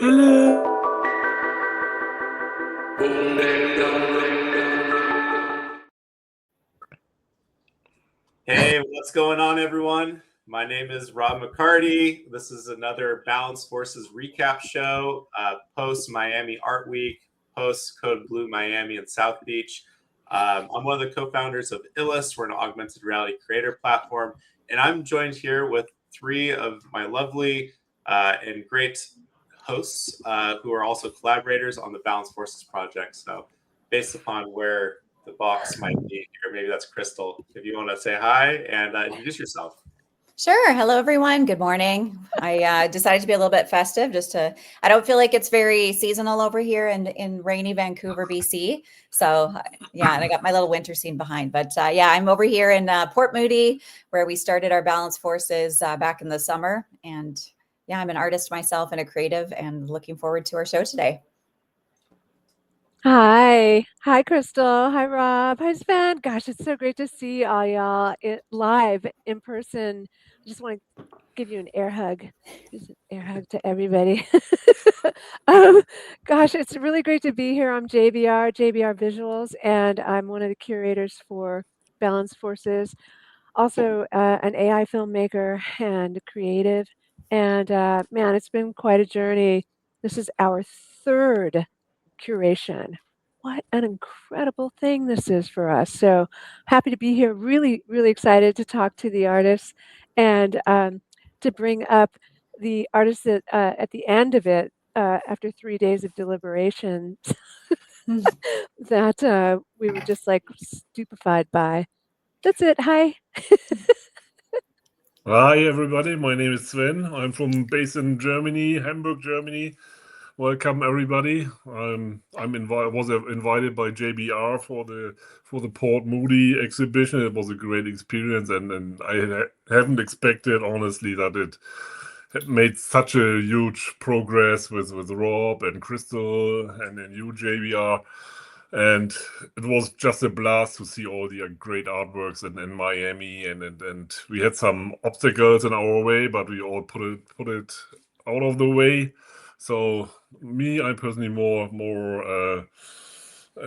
Hello. Hey, what's going on, everyone? My name is Rob McCarty. This is another Balanced Forces recap show, post Miami Art Week, post Code Blue Miami and South Beach. I'm one of the co-founders of illust. We're an augmented reality creator platform, and I'm joined here with three of my lovely and great hosts who are also collaborators on the Balanced Forces project. So, based upon where the box might be, or maybe that's Crystal. If you want to say hi and introduce yourself. Sure. Hello, everyone. Good morning. I decided to be a little bit festive I don't feel like it's very seasonal over here in rainy Vancouver, BC. So yeah, and I got my little winter scene behind. But yeah, I'm over here in Port Moody, where we started our Balanced Forces back in the summer. And yeah, I'm an artist myself and a creative and looking forward to our show today. Hi, Crystal. Hi, Rob. Hi, Sven. Gosh, it's so great to see all y'all live in person. I just want to give you an air hug. Just an air hug to everybody. Gosh, it's really great to be here. I'm JBR Visuals, and I'm one of the curators for Balanced Forces. Also, an AI filmmaker and creative. And man, it's been quite a journey. This is our third curation. What an incredible thing this is for us. So happy to be here. Really, really excited to talk to the artists and to bring up the artists that at the end of it, after 3 days of deliberation, that we were just like stupefied by. That's it. Hi. Hi, everybody. My name is Sven. I'm based in Germany, Hamburg, Germany. Welcome, everybody. Was invited by JBR for the Port Moody exhibition. It was a great experience, and I haven't expected, honestly, that it had made such a huge progress with Rob and Crystal and then you, JBR. And it was just a blast to see all the great artworks in Miami, and we had some obstacles in our way, but we all put it out of the way. So I'm personally more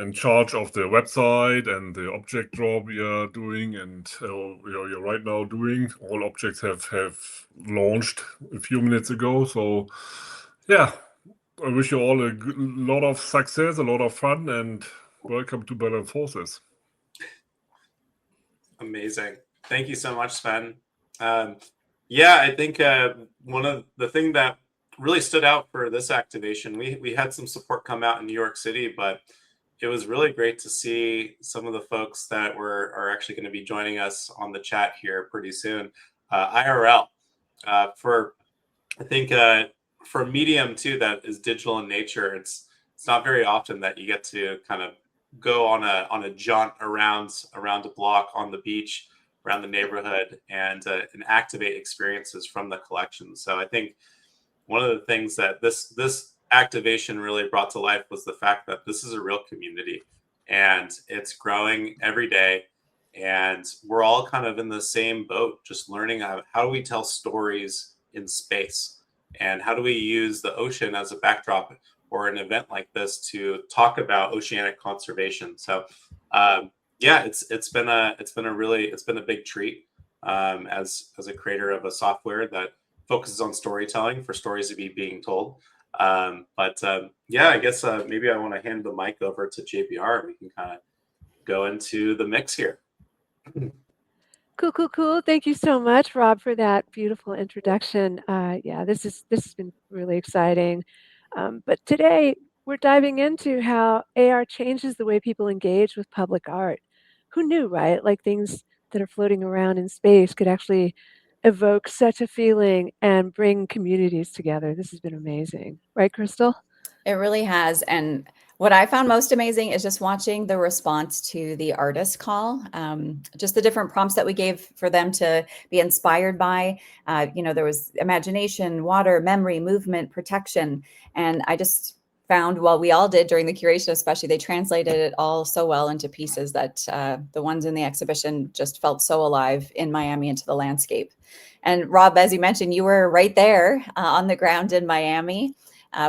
in charge of the website and the object draw we are doing, and you're right now doing. All objects have launched a few minutes ago. So yeah, I wish you all a lot of success, a lot of fun, and welcome to Balanced Forces. Amazing. Thank you so much, Sven. Yeah, I think one of the thing that really stood out for this activation, we had some support come out in New York City, but it was really great to see some of the folks that are actually going to be joining us on the chat here pretty soon, IRL. For I think for a medium too that is digital in nature, it's not very often that you get to kind of go on a jaunt around a block on the beach, around the neighborhood, and activate experiences from the collection. So I think one of the things that this activation really brought to life was the fact that this is a real community, and it's growing every day. And we're all kind of in the same boat, just learning how do we tell stories in space, and how do we use the ocean as a backdrop or an event like this to talk about oceanic conservation. So yeah, it's been a big treat as a creator of a software that focuses on storytelling for stories to be being told. Yeah, I guess maybe I want to hand the mic over to JBR and we can kind of go into the mix here. Cool. Thank you so much, Rob, for that beautiful introduction. Yeah, this has been really exciting. But today we're diving into how AR changes the way people engage with public art. Who knew, right? Like things that are floating around in space could actually evoke such a feeling and bring communities together. This has been amazing. Right, Crystal? It really has. And what I found most amazing is just watching the response to the artist call, just the different prompts that we gave for them to be inspired by. There was imagination, water, memory, movement, protection. And I just found, well, we all did during the curation, especially, they translated it all so well into pieces that the ones in the exhibition just felt so alive in Miami into the landscape. And Rob, as you mentioned, you were right there on the ground in Miami.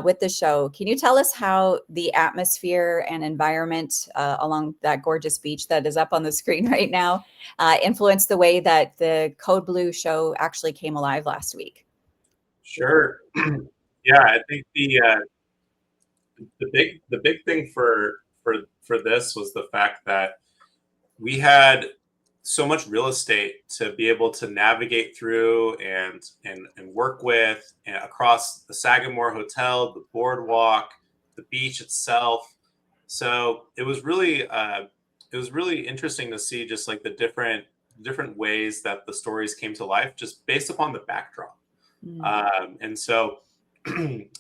with the show. Can you tell us how the atmosphere and environment along that gorgeous beach that is up on the screen right now influenced the way that the Code Blue show actually came alive last week? Sure. Yeah, I think the big thing for this was the fact that we had so much real estate to be able to navigate through and work with, and across the Sagamore Hotel, the boardwalk, the beach itself. So it was really interesting to see just like the different ways that the stories came to life just based upon the backdrop. And so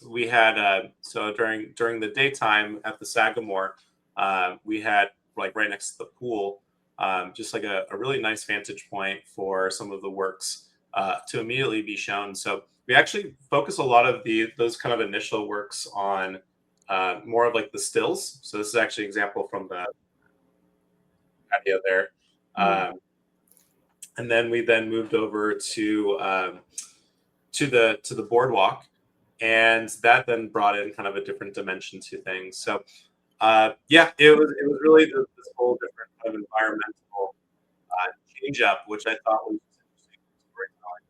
we had so during the daytime at the Sagamore, we had like right next to the pool, just like a really nice vantage point for some of the works to immediately be shown. So we actually focus a lot of those kind of initial works on more of like the stills. So this is actually an example from the patio there. And then we moved over to the boardwalk, and that then brought in kind of a different dimension to things. So yeah, it was really this whole different kind of environmental change up, which I thought was interesting storytelling.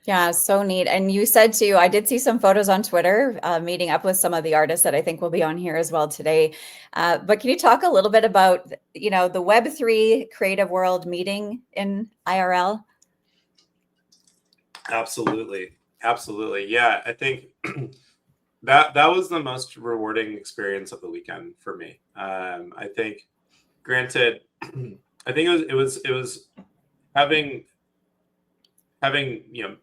Yeah, so neat. And you said too, I did see some photos on Twitter, meeting up with some of the artists that I think will be on here as well today. But can you talk a little bit about, the Web3 creative world meeting in IRL? Absolutely. Yeah, I think that was the most rewarding experience of the weekend for me. I think, granted, I think it was having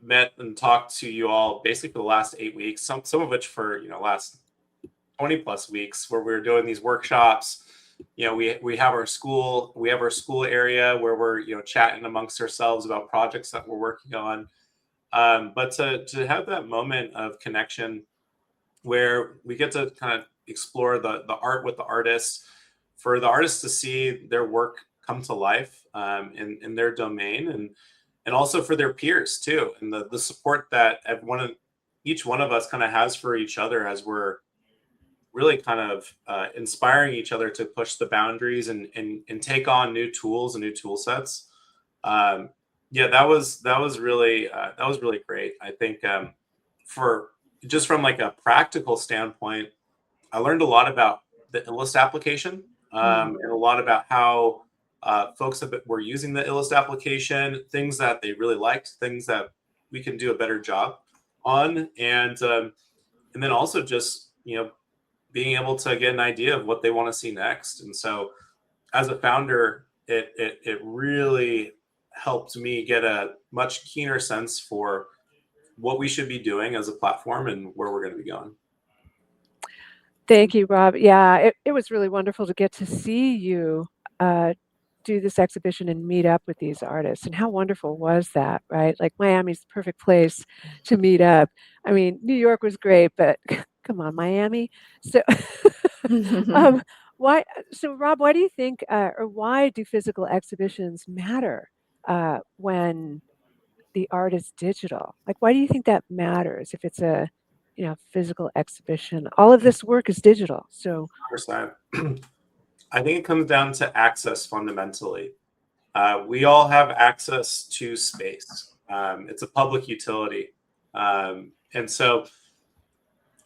met and talked to you all basically for the last 8 weeks, some of which for last 20 plus weeks, where we were doing these workshops. We have our school area where we're chatting amongst ourselves about projects that we're working on. But to have that moment of connection where we get to kind of explore the art with the artists, for the artists to see their work come to life in their domain, and also for their peers too, and the support that each one of us kind of has for each other as we're really kind of inspiring each other to push the boundaries and take on new tools and new tool sets. Yeah, that was really great. I think for just from like a practical standpoint, I learned a lot about the illust application, and a lot about how folks were using the illust application, things that they really liked, things that we can do a better job on, and then also just being able to get an idea of what they want to see next. And so, as a founder, it really helped me get a much keener sense for what we should be doing as a platform and where we're going to be going. Thank you, Rob. Yeah, it was really wonderful to get to see you do this exhibition and meet up with these artists. And how wonderful was that, right? Like Miami's the perfect place to meet up. I mean, New York was great, but come on, Miami. So, why? So, Rob, why do you think, or why do physical exhibitions matter when the art is digital? Like, why do you think that matters if it's a physical exhibition? All of this work is digital. So 100%. I think it comes down to access fundamentally. We all have access to space. It's a public utility. And so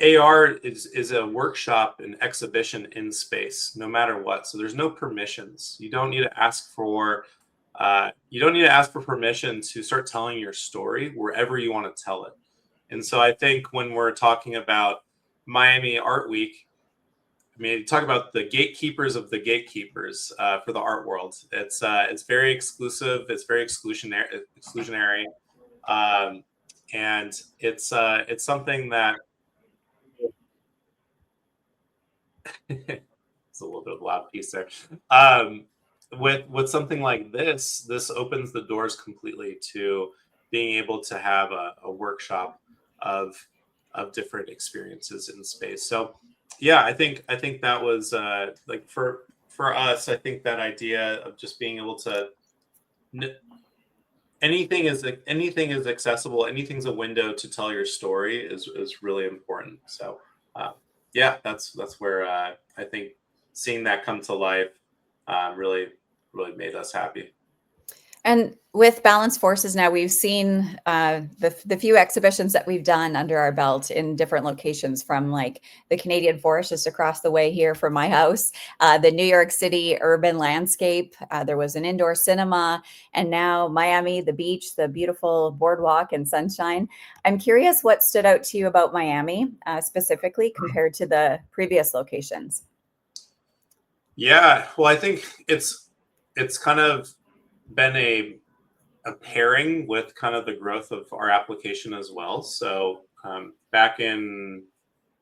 AR is a workshop, an exhibition in space, no matter what. So there's no permissions. You don't need to ask for permission to start telling your story wherever you want to tell it. And so I think when we're talking about Miami Art Week, I mean, you talk about the gatekeepers of the gatekeepers for the art world. It's very exclusive. It's very exclusionary, and it's something that it's a little bit of a loud piece there. With something like this opens the doors completely to being able to have a workshop of different experiences in space. So yeah, I think that was like for us, I think that idea of just being able to anything is accessible. Anything's a window to tell your story is really important. So yeah, that's where I think seeing that come to life really made us happy. And with Balanced Forces now, we've seen the few exhibitions that we've done under our belt in different locations, from like the Canadian Forest just across the way here from my house, the New York City urban landscape. There was an indoor cinema, and now Miami, the beach, the beautiful boardwalk and sunshine. I'm curious what stood out to you about Miami specifically compared to the previous locations. Yeah, well, I think it's kind of been a pairing with kind of the growth of our application as well. So back in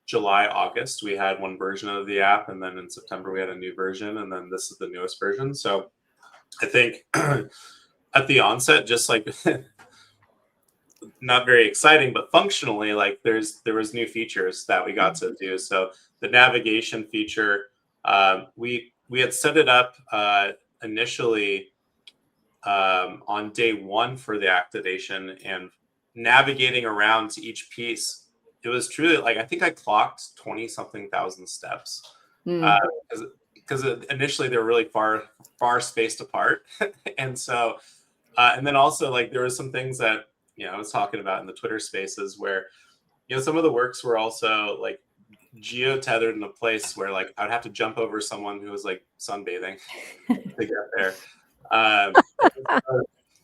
July, August, we had one version of the app, and then in September we had a new version, and then this is the newest version. So I think at the onset, just like not very exciting, but functionally, like there was new features that we got to do. So the navigation feature, we had set it up initially on day one for the activation, and navigating around to each piece, it was truly like, I think I clocked 20 something thousand steps because initially they were really far spaced apart. And so and then also, like, there was some things that I was talking about in the Twitter spaces where some of the works were also like geo-tethered in a place where like I'd have to jump over someone who was like sunbathing to get there.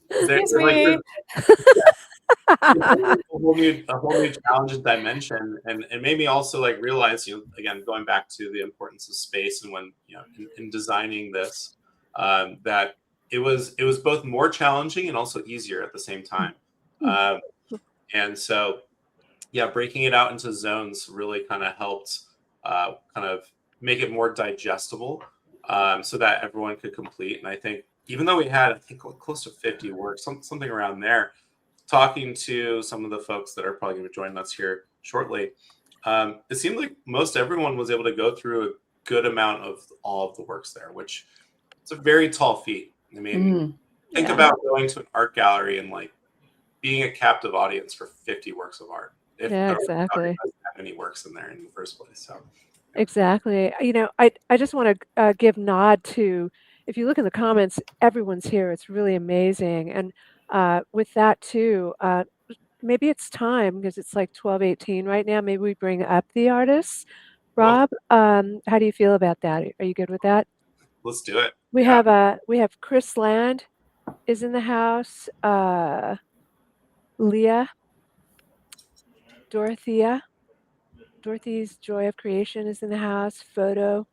There's like a whole new challenge and dimension, and it made me also like realize, again, going back to the importance of space, and when in designing this, that it was both more challenging and also easier at the same time. And so yeah, breaking it out into zones really kind of helped kind of make it more digestible, so that everyone could complete. And I think even though we had, I think, close to 50 works, something around there, talking to some of the folks that are probably going to join us here shortly, it seemed like most everyone was able to go through a good amount of all of the works there, which it's a very tall feat. I mean, think about going to an art gallery and like being a captive audience for 50 works of art. If exactly. doesn't have any works in there in the first place. So exactly. I just want to give nod to, if you look in the comments, everyone's here. It's really amazing. And with that too, maybe it's time, because it's like 12:18 right now. Maybe we bring up the artists. Rob, how do you feel about that? Are you good with that? Let's do it. We have Chris Land is in the house. Leah, Dorothy's Joy of Creation is in the house. Photo,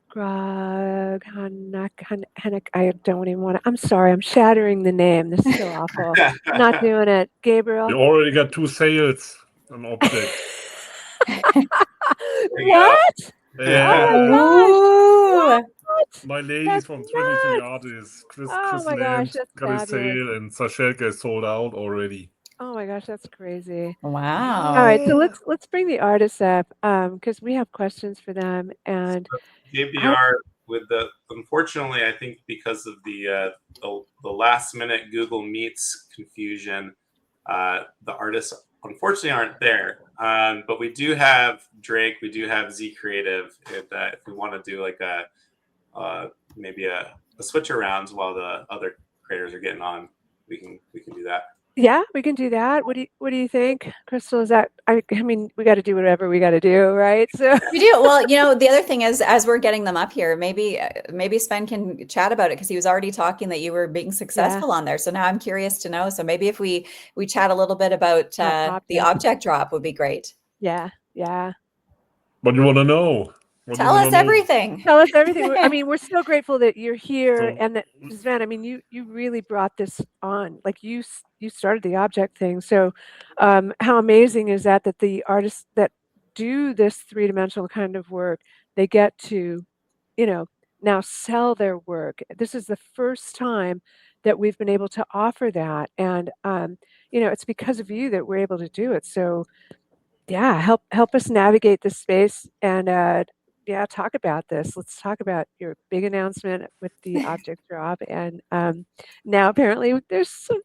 Grog, Hanek, I don't even want to. I'm sorry, I'm shattering the name. This is so awful. Not doing it. Gabriel. You already got 2 sales on Object. What? Yeah. Oh my gosh. What? My ladies That's from 23 nuts. Artists, Chris Oh my gosh, Land that's got a fabulous. sale, and Sashelka is sold out already. Oh my gosh, that's crazy. Wow. All right, so let's bring the artists up, because we have questions for them. And JBR, unfortunately, I think because of the last minute Google Meets confusion, the artists unfortunately aren't there. But we do have Drake, we do have Z Creative. If we want to do like maybe a switch around while the other creators are getting on, we can do that. Yeah, we can do that. What do you think, Crystal? Is that, I mean, we got to do whatever we got to do, right? So we do. Well, the other thing is, as we're getting them up here, maybe Sven can chat about it, because he was already talking that you were being successful on there. So now I'm curious to know. So maybe if we chat a little bit about the object drop would be great. Yeah. What do you want to know? Tell us everything. Tell us everything. I mean, we're so grateful that you're here, and that, Sven, I mean, you really brought this on. Like you started the object thing. So how amazing is that the artists that do this 3-dimensional kind of work, they get to, now sell their work. This is the first time that we've been able to offer that. And, it's because of you that we're able to do it. So yeah, help us navigate this space, and talk about this. Let's talk about your big announcement with the object drop. And now apparently there's some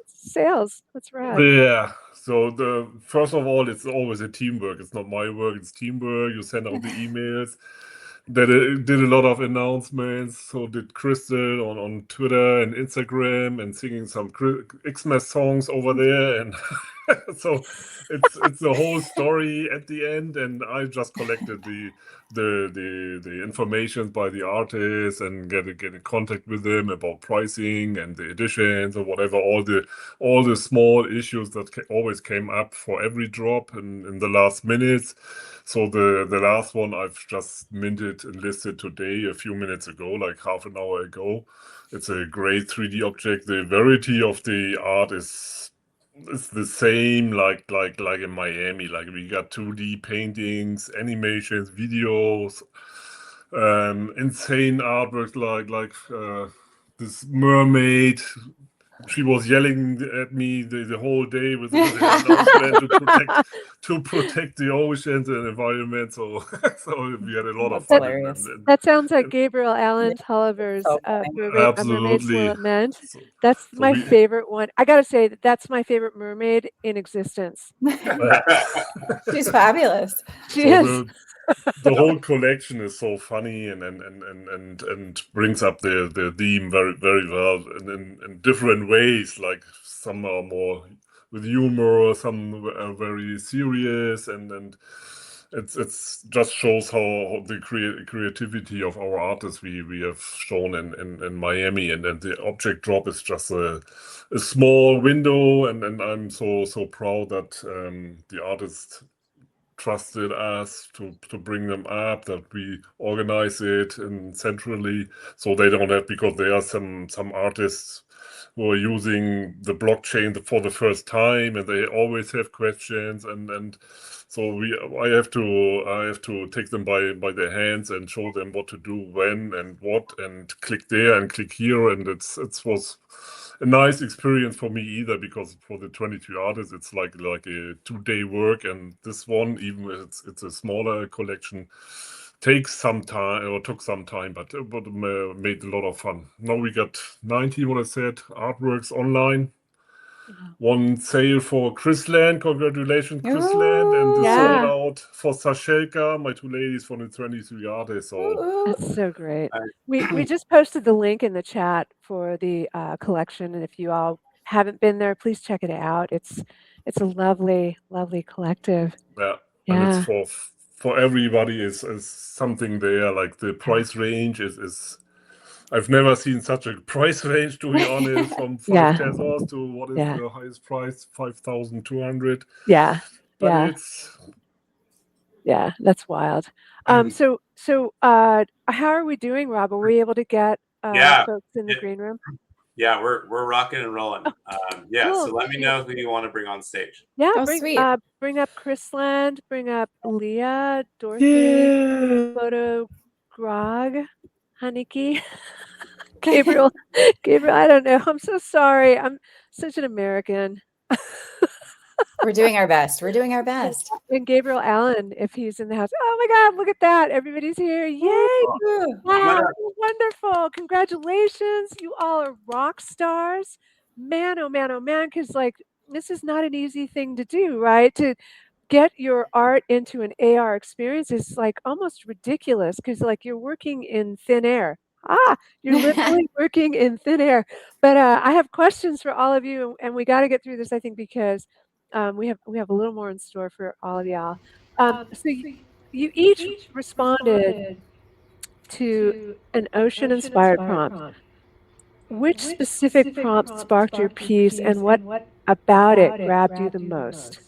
sales. That's right. Yeah. So the first of all, it's always a teamwork. It's not my work. It's teamwork. You send out the emails. Did a lot of announcements. So did Crystal on Twitter and Instagram and singing some Xmas songs over there. And so it's a whole story at the end. And I just collected the information by the artists and get in contact with them about pricing and the editions or whatever, all the small issues that always came up for every drop in the last minutes. So the last one I've just minted and listed today, a few minutes ago, like half an hour ago. It's a great 3D object. The variety of the art is the same like in Miami. Like we got 2D paintings, animations, videos, insane artwork like this mermaid. She was yelling at me the whole day with the announcement to protect the oceans and environment. So we had a lot of That's fun. hilarious. That sounds like Gabriel Allen Tulliver's So funny. A Mermaid's Absolutely. Lament. So That's so my we- favorite one. I gotta say that's my favorite mermaid in existence. She's fabulous. She So is. the whole collection is so funny and brings up the theme very very well in different ways. Like some are more with humor, some are very serious, and it's just shows how the creativity of our artists we have shown in Miami, and then the object drop is just a small window, and I'm so proud that the artists trusted us to bring them up, that we organize it and centrally, so they don't have, because there are some artists who are using the blockchain for the first time and they always have questions, and so I have to take them by their hands and show them what to do, when and what, and click there and click here, and it was a nice experience for me either, because for the 22 artists it's like a 2-day work, and this one, even if it's a smaller collection, took some time, but made a lot of fun. Now we got 90, what I said, artworks online. One sale for Chrisland. Congratulations, Chrisland. And the Yeah. sold out for Sashelka, my two ladies from the 23 artists. So That's so great. We just posted the link in the chat for the collection, and if you all haven't been there, please check it out. It's a lovely collective. yeah, Yeah. and it's for everybody is something there. Like the price range is I've never seen such a price range, to be honest, from 5 Yeah. pesos to what is Yeah. the highest price, 5,200. Yeah. But Yeah. That's wild. So how are we doing, Rob? Are we able to get Yeah. folks in the green room? Yeah, we're rocking and rolling. Yeah, cool. so let me know who you want to bring on stage. Yeah, Oh, sweet. bring up Chrisland, bring up Leah, Dorothy, Yeah. Photo Grog, Haniki, Gabriel, I don't know. I'm so sorry. I'm such an American. We're doing our best. We're doing our best. And Gabriel Allen, if he's in the house. Oh my God, look at that. Everybody's here. Yay. Wow, wonderful. Congratulations. You all are rock stars. Man, oh man, because like this is not an easy thing to do, right? To get your art into an AR experience is like almost ridiculous, because like you're working in thin air. You're literally working in thin air. But I have questions for all of you, and we got to get through this, I think, because we have a little more in store for all of y'all. So you each responded to an ocean-inspired prompt. Which specific prompt sparked your piece, and what about it grabbed you the most?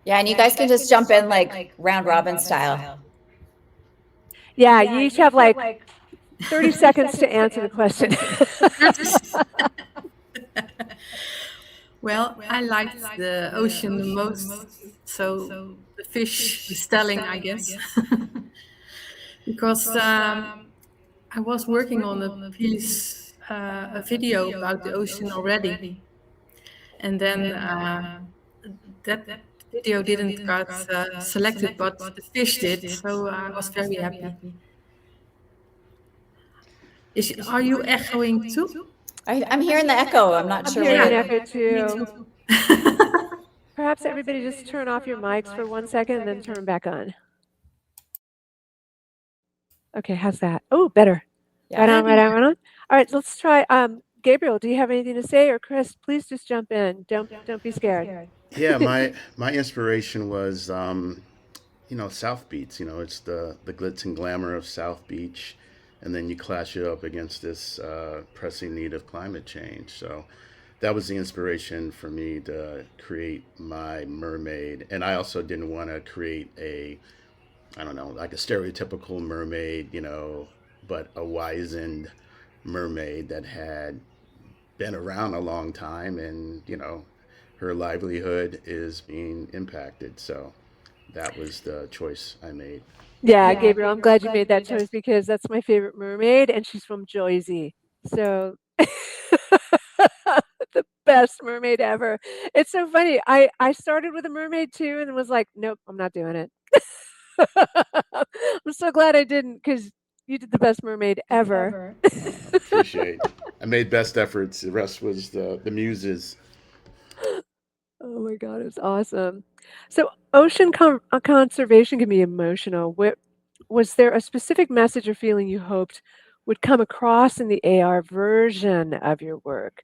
Yeah, and you guys can just jump in like round robin style. Yeah, you each have like 30 seconds to answer the question. Well, I liked the ocean the most, so the fish is telling, I guess, because I was working on a piece, a video about the ocean already, and then that video didn't got selected, but the fish did, so I was very happy. Are you echoing too? I'm hearing the echo. I'm not I'm sure hearing what an it. echo too. too. Perhaps everybody just turn off your mics for 1 second and then turn back on. Okay, how's that? Oh, better. Yeah. Right on, right on, right on. All right, let's try. Gabriel, do you have anything to say, or Chris? Please just jump in. Don't be scared. Yeah, my inspiration was South Beach. It's the glitz and glamour of South Beach, and then you clash it up against this pressing need of climate change. So that was the inspiration for me to create my mermaid. And I also didn't want to create I don't know, like a stereotypical mermaid, but a wizened mermaid that had been around a long time, and her livelihood is being impacted. So that was the choice I made. Yeah, Gabriel, I'm glad you made that choice because that's my favorite mermaid, and she's from Jersey. So the best mermaid ever. It's so funny. I started with a mermaid too, and was like, nope, I'm not doing it. I'm so glad I didn't, because you did the best mermaid ever. Appreciate. I made best efforts. The rest was the muses. Oh my God, it's awesome. So ocean conservation can be emotional. Was there a specific message or feeling you hoped would come across in the AR version of your work?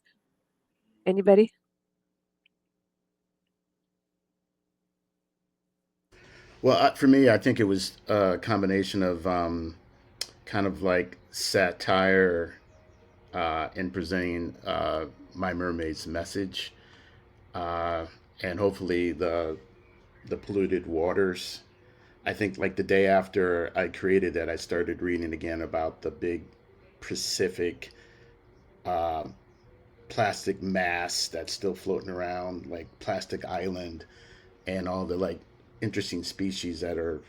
Anybody? Well, for me, I think it was a combination of kind of like satire in presenting my mermaid's message, uh, and hopefully the polluted waters. I think like the day after I created that, I started reading again about the big Pacific uh, plastic mass that's still floating around, like Plastic Island, and all the like interesting species that are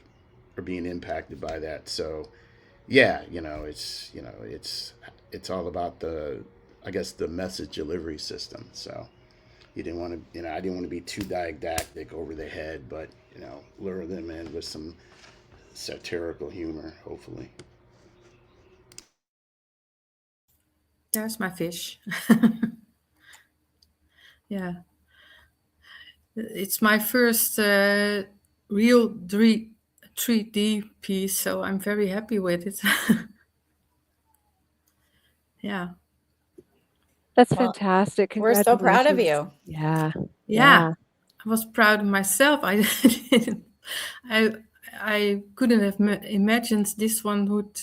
being impacted by that. So yeah, it's all about I guess the message delivery system. So you didn't want to, I didn't want to be too didactic over the head, but lure them in with some satirical humor, hopefully. There's my fish. Yeah. It's my first real 3D piece, so I'm very happy with it. Yeah. That's Well, fantastic. we're so proud of Congratulations. you. Yeah. Yeah. I was proud of myself. I couldn't have imagined this one would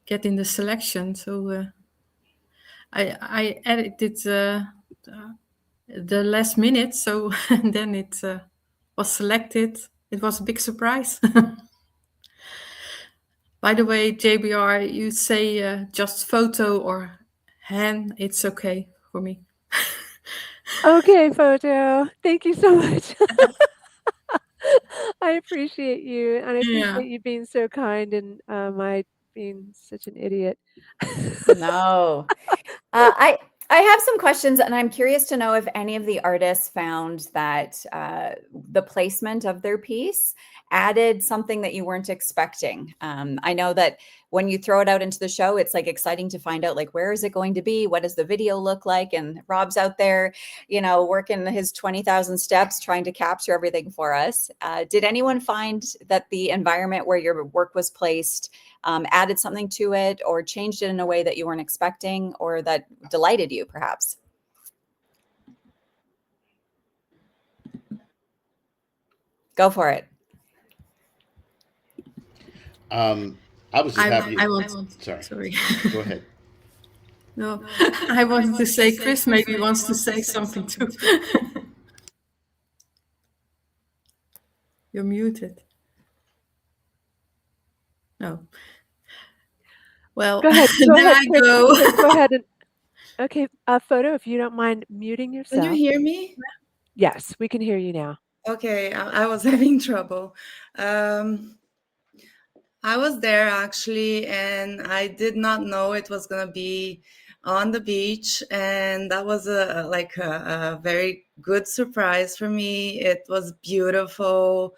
get in the selection. So I edited the last minute, so and then it was selected. It was a big surprise. By the way, JBR, you say just photo or hand, it's okay for me. Okay, photo. Thank you so much. I appreciate you, and I appreciate you being so kind and my being such an idiot. No. I have some questions, and I'm curious to know if any of the artists found that the placement of their piece added something that you weren't expecting. I know that when you throw it out into the show, it's like exciting to find out like, where is it going to be? What does the video look like? And Rob's out there, working his 20,000 steps trying to capture everything for us. Did anyone find that the environment where your work was placed added something to it or changed it in a way that you weren't expecting or that delighted you, perhaps? Go for it. I was just happy. Sorry. Go ahead. No, I wanted to say Chris maybe wants to say something too. You're muted. No. Well, Go ahead. Go ahead. And, okay, photo, if you don't mind muting yourself. Can you hear me? Yes, we can hear you now. Okay, I was having trouble. I was there actually, and I did not know it was gonna be on the beach, and that was a very good surprise for me. It was beautiful.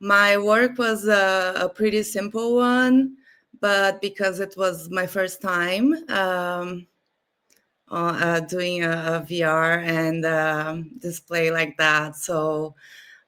My work was a pretty simple one, but because it was my first time doing a VR and display like that. So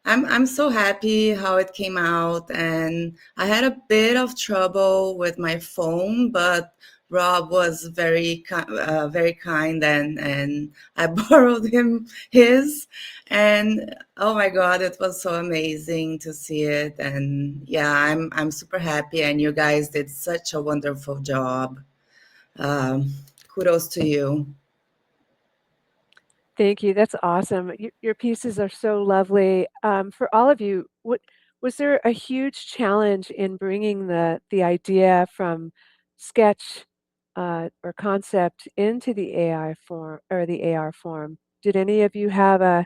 I'm so happy how it came out, and I had a bit of trouble with my phone, but Rob was very kind, and I borrowed him his, and oh my God, it was so amazing to see it, and yeah, I'm super happy, and you guys did such a wonderful job. Kudos to you. Thank you. That's awesome. Your pieces are so lovely. For all of you, was there a huge challenge in bringing the idea from sketch or concept into the AI form or the AR form? Did any of you have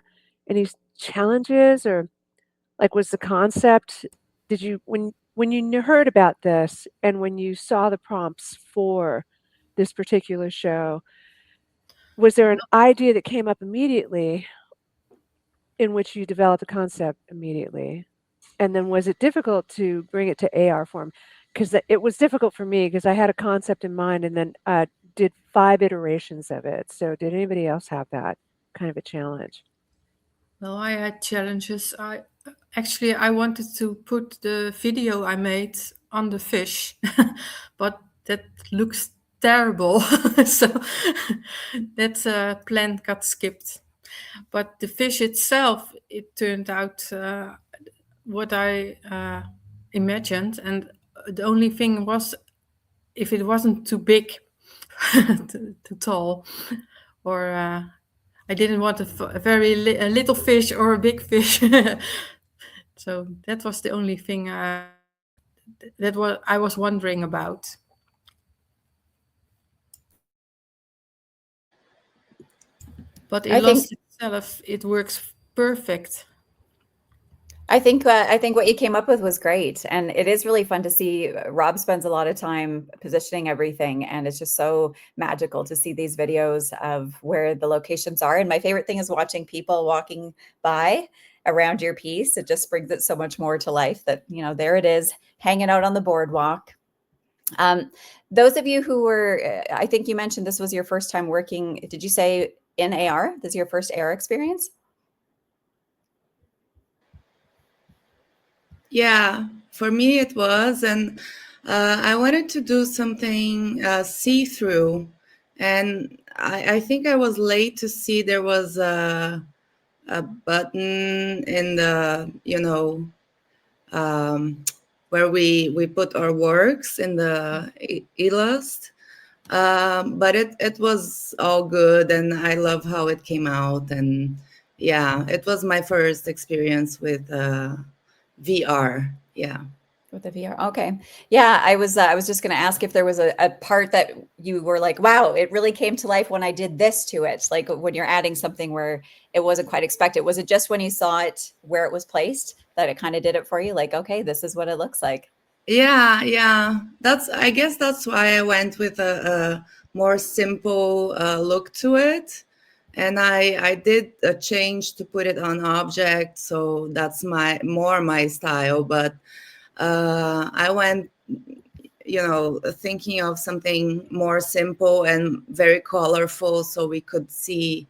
any challenges, or like was the concept? Did you when you heard about this and when you saw the prompts for this particular show? Was there an idea that came up immediately in which you developed a concept immediately? And then was it difficult to bring it to AR form? Because it was difficult for me because I had a concept in mind and then did 5 iterations of it. So did anybody else have that kind of a challenge? Well, I had challenges. I wanted to put the video I made on the fish, but that looks terrible. So that plan got skipped. But the fish itself, it turned out what I imagined, and the only thing was if it wasn't too big, too tall, or I didn't want a little fish or a big fish. So that was the only thing that I was wondering about. But illust itself, it works perfect. I think what you came up with was great, and it is really fun to see. Rob spends a lot of time positioning everything, and it's just so magical to see these videos of where the locations are. And my favorite thing is watching people walking by around your piece. It just brings it so much more to life that, you know, there it is hanging out on the boardwalk. Those of you who were, I think you mentioned this was your first time working, did you say in AR? This is your first AR experience? Yeah, for me it was, and I wanted to do something see-through, and I think I was late to see there was a button in the, you know, where we put our works in the illust, but it was all good, and I love how it came out, and yeah, it was my first experience with VR. Yeah. With the VR. Okay. Yeah, I was just going to ask if there was a part that you were like, wow, it really came to life when I did this to it. Like when you're adding something where it wasn't quite expected. Was it just when you saw it where it was placed that it kind of did it for you? Like, okay, this is what it looks like. Yeah. I guess that's why I went with a more simple look to it. And I did a change to put it on object, so that's more my style. But I went, you know, thinking of something more simple and very colorful, so we could see,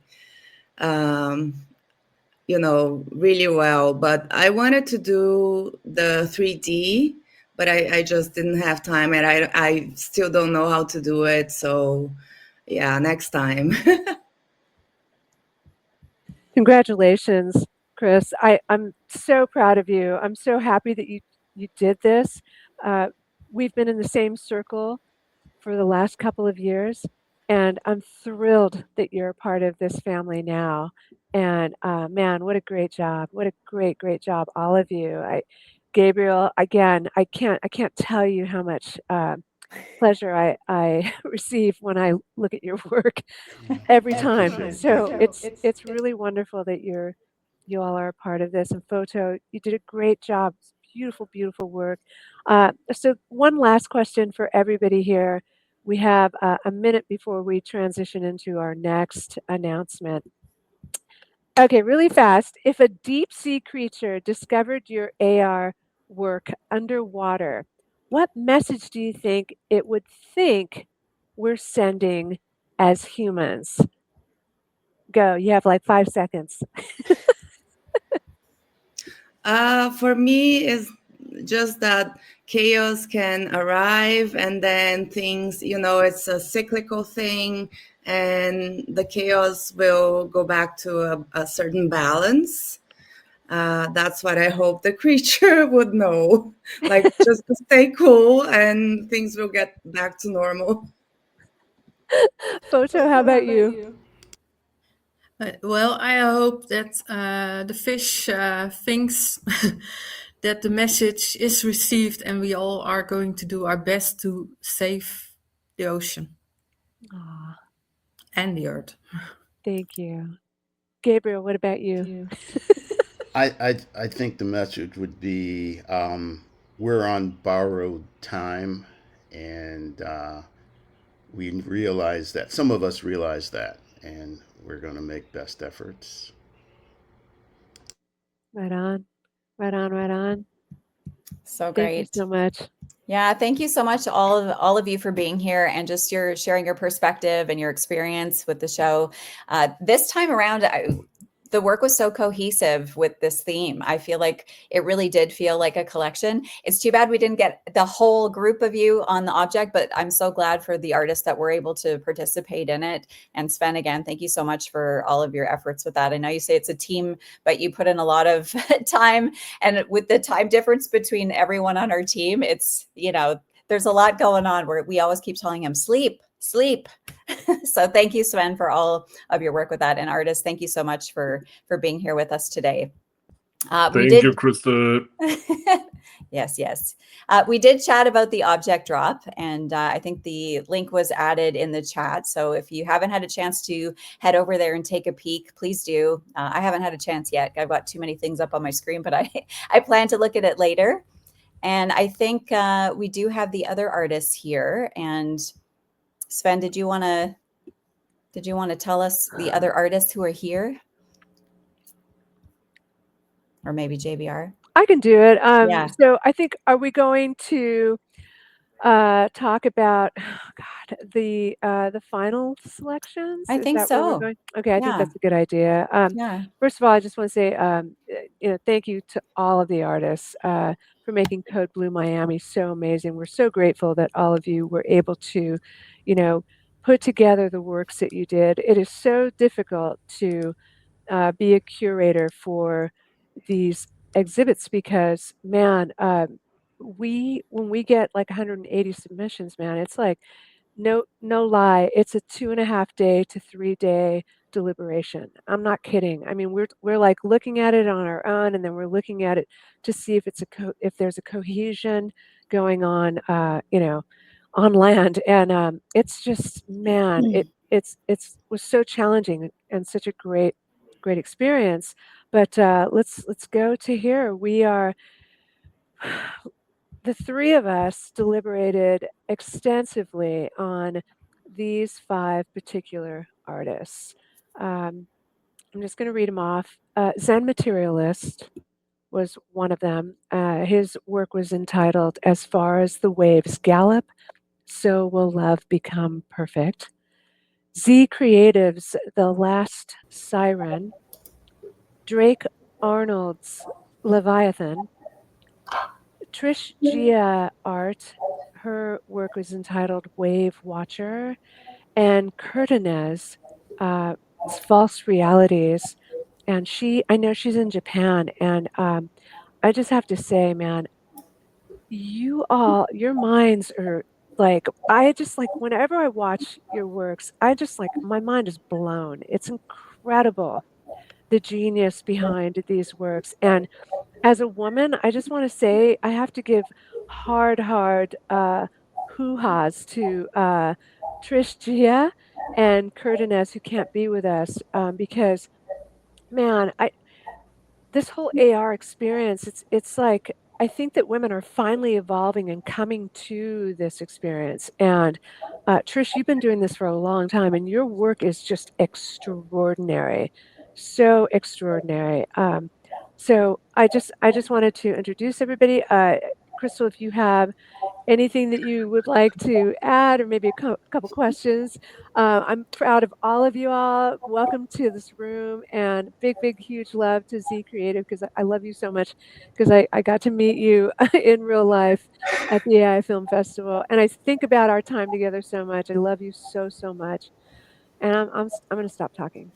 you know, really well. But I wanted to do the 3D, but I just didn't have time, and I still don't know how to do it. So yeah, next time. Congratulations, Chris. I'm so proud of you. I'm so happy that you did this. We've been in the same circle for the last couple of years, and I'm thrilled that you're a part of this family now. And man, what a great job! What a great job, all of you. Gabriel, again, I can't tell you how much pleasure I receive when I look at your work every time. So it's really wonderful that you all are a part of this. And Photo, you did a great job. It's beautiful work. So one last question for everybody here. We have a minute before we transition into our next announcement. Okay, really fast. If a deep sea creature discovered your AR work underwater, what message do you think it would think we're sending as humans? Go. You have like 5 seconds. For me, is just that chaos can arrive and then things, it's a cyclical thing, and the chaos will go back to a certain balance. That's what I hope the creature would know. Like, just to stay cool and things will get back to normal. Photo, how about you? Well, I hope that the fish thinks that the message is received and we all are going to do our best to save the ocean Aw, and the earth. thank you. Gabriel, what about you? I think the message would be we're on borrowed time, and we realize that some of us realize that, and we're going to make best efforts. Right on. Right on, right on. So Thank you great. so much. Yeah, thank you so much, all of you, for being here and just your sharing your perspective and your experience with the show. This time around, the work was so cohesive with this theme. I feel like it really did feel like a collection. It's too bad we didn't get the whole group of you on the object, but I'm so glad for the artists that were able to participate in it. And Sven, again, thank you so much for all of your efforts with that. I know you say it's a team, but you put in a lot of time, and with the time difference between everyone on our team, it's, there's a lot going on where we always keep telling him, sleep. So thank you, Sven, for all of your work with that. And artists, thank you so much for being here with us today. Thank you, Krista. Yes. We did chat about the object drop, and I think the link was added in the chat. So if you haven't had a chance to head over there and take a peek, please do. I haven't had a chance yet. I've got too many things up on my screen, but I plan to look at it later. And I think we do have the other artists here. And Sven, did you want to tell us the other artists who are here? Or maybe JBR? I can do it. Yeah. So I think, are we going to talk about the final selections? I think Is that where we're so. going? Okay, I think Yeah. that's a good idea. Yeah. First of all, I just want to say, thank you to all of the artists for making Code Blue Miami so amazing. We're so grateful that all of you were able to, put together the works that you did. It is so difficult to be a curator for these exhibits because, man, when we get like 180 submissions, man, it's like no lie, it's a 2.5 day to 3 day deliberation. I'm not kidding. I mean, we're like looking at it on our own, and then we're looking at it to see if it's if there's a cohesion going on, on land, and it's just, man, it was so challenging and such a great experience. But let's go to here. We are the three of us deliberated extensively on these 5 particular artists. I'm just going to read them off. Zen Materialist was one of them. His work was entitled "As Far as the Waves Gallop, So Will Love Become Perfect." Z Creative's "The Last Siren." Drake Arnold's "Leviathan." Trish Gia Art, her work was entitled "Wave Watcher." And Curtinez, "False Realities." And I know she's in Japan. And I just have to say, man, your minds are like, whenever I watch your works, my mind is blown. It's incredible, the genius behind these works. And as a woman, I just want to say I have to give hard hoo-has to Trish Gia and Curtinez, who can't be with us, because, man, this whole AR experience, it's like, I think that women are finally evolving and coming to this experience. And Trish, you've been doing this for a long time, and your work is just extraordinary, so extraordinary. So I just wanted to introduce everybody. Crystal, if you have anything that you would like to add, or maybe a couple questions. I'm proud of all of you all. Welcome to this room, and big, huge love to Z Creative, because I love you so much, because I got to meet you in real life at the AI Film Festival, and I think about our time together so much. I love you so much, and I'm going to stop talking.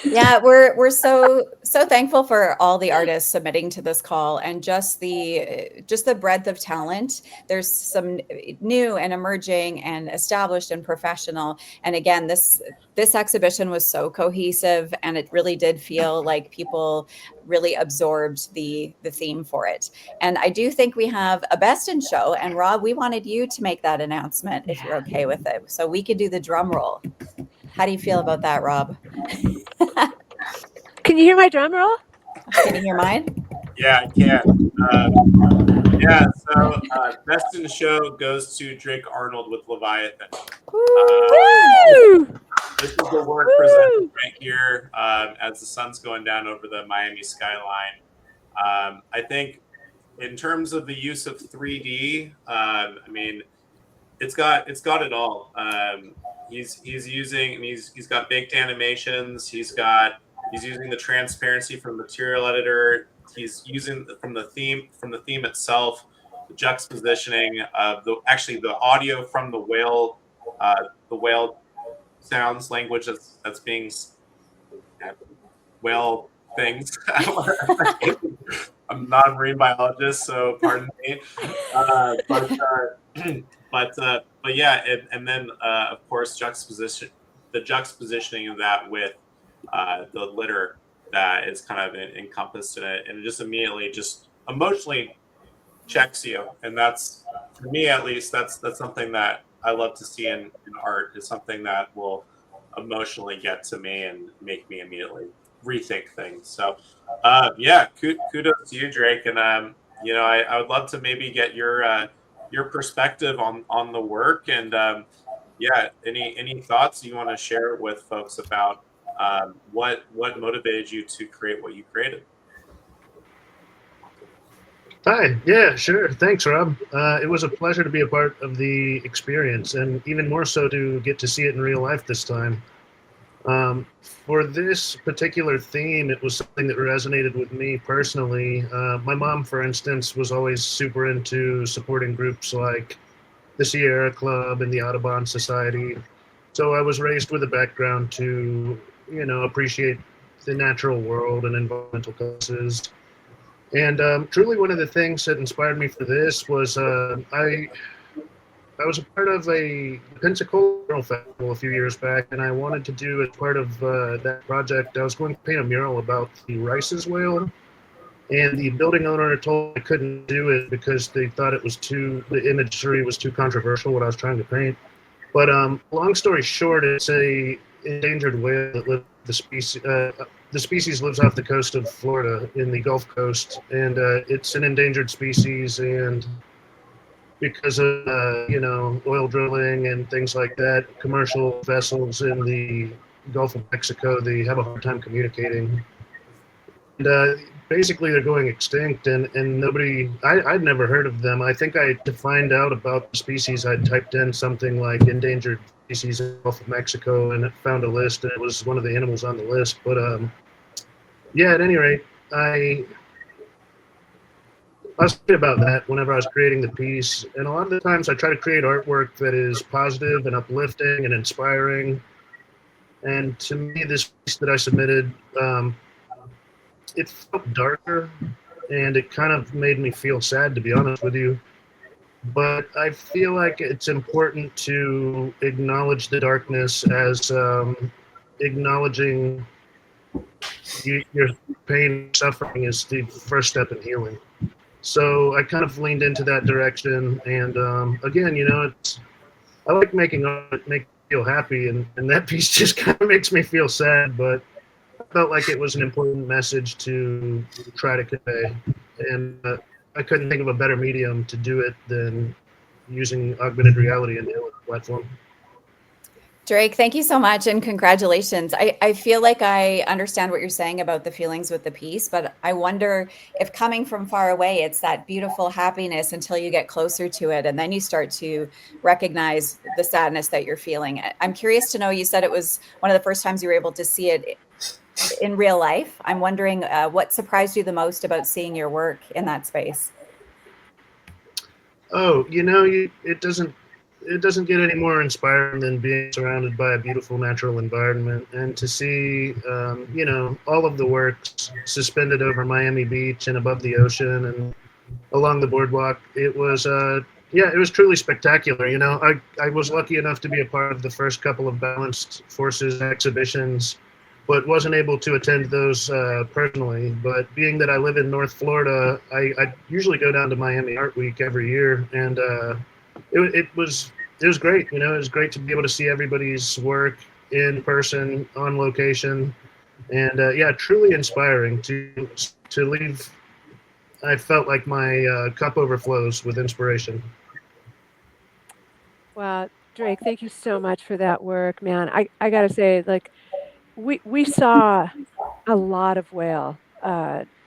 Yeah, we're so thankful for all the artists submitting to this call, and just the breadth of talent. There's some new and emerging and established and professional. And again, this exhibition was so cohesive, and it really did feel like people really absorbed the theme for it. And I do think we have a best in show. And Rob, we wanted you to make that announcement if you're okay with it, so we could do the drum roll. How do you feel about that, Rob? Can you hear my drum roll? Can you hear mine? Yeah, I can. Yeah, so best in the show goes to Drake Arnold with Leviathan. This is the work presented right here as the sun's going down over the Miami skyline. I think in terms of the use of 3D, I mean, it's got it all. He's got baked animations. He's using the transparency from Material Editor. He's using from the theme itself, the juxtapositioning of the audio from the whale sounds language that's being whale things. I'm not a marine biologist, so pardon me. But yeah, and then of course the juxtapositioning of that with the litter that is kind of encompassed in it, and it just immediately just emotionally checks you. And that's, for me at least, that's something that I love to see in art, is something that will emotionally get to me and make me immediately rethink things. So yeah, kudos to you, Drake. And I would love to maybe get your perspective on the work, and yeah, any thoughts you want to share with folks about what motivated you to create what you created? Hi, yeah, sure. Thanks, Rob. It was a pleasure to be a part of the experience, and even more so to get to see it in real life this time. For this particular theme, it was something that resonated with me personally. My mom, for instance, was always super into supporting groups like the Sierra Club and the Audubon Society. So I was raised with a background to, appreciate the natural world and environmental causes. And truly one of the things that inspired me for this was I was a part of a Pensacola Mural Festival a few years back, and I wanted to do, as part of that project, I was going to paint a mural about the Rice's whale. And the building owner told me I couldn't do it because they thought the imagery was too controversial, what I was trying to paint. But long story short, it's a endangered whale that lives the species lives off the coast of Florida in the Gulf Coast, and it's an endangered species. And because of oil drilling and things like that, commercial vessels in the Gulf of Mexico, they have a hard time communicating. And basically, they're going extinct, and nobody. I'd never heard of them. I think to find out about the species, I typed in something like endangered species in the Gulf of Mexico, and it found a list, and it was one of the animals on the list. But yeah, at any rate, I was thinking about that whenever I was creating the piece. And a lot of the times I try to create artwork that is positive and uplifting and inspiring. And to me, this piece that I submitted, it felt darker, and it kind of made me feel sad, to be honest with you. But I feel like it's important to acknowledge the darkness as acknowledging your pain and suffering is the first step in healing. So I kind of leaned into that direction. And again, I like making art, make me feel happy, and that piece just kind of makes me feel sad. But I felt like it was an important message to try to convey. And I couldn't think of a better medium to do it than using augmented reality and the illust platform. Drake, thank you so much and congratulations. I feel like I understand what you're saying about the feelings with the piece, but I wonder if coming from far away, it's that beautiful happiness until you get closer to it and then you start to recognize the sadness that you're feeling. I'm curious to know, you said it was one of the first times you were able to see it in real life. I'm wondering what surprised you the most about seeing your work in that space? Oh, it doesn't get any more inspiring than being surrounded by a beautiful natural environment and to see, all of the works suspended over Miami Beach and above the ocean and along the boardwalk. It was, it was truly spectacular. I was lucky enough to be a part of the first couple of Balanced Forces exhibitions, but wasn't able to attend those personally. But being that I live in North Florida, I usually go down to Miami Art Week every year, and it was great. It was great to be able to see everybody's work in person, on location, and truly inspiring to leave. I felt like my cup overflows with inspiration. Well, Drake, thank you so much for that work, man. I gotta say, like, we saw a lot of whale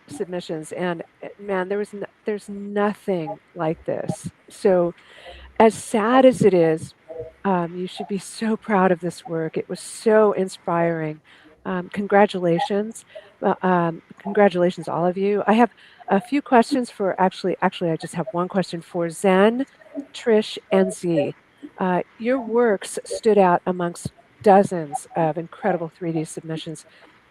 submissions, and man, there's nothing like this. So as sad as it is, you should be so proud of this work. It was so inspiring. Congratulations. Congratulations, all of you. I have a few questions for actually, I just have one question for Zen, Trish, and Z. Your works stood out amongst dozens of incredible 3D submissions,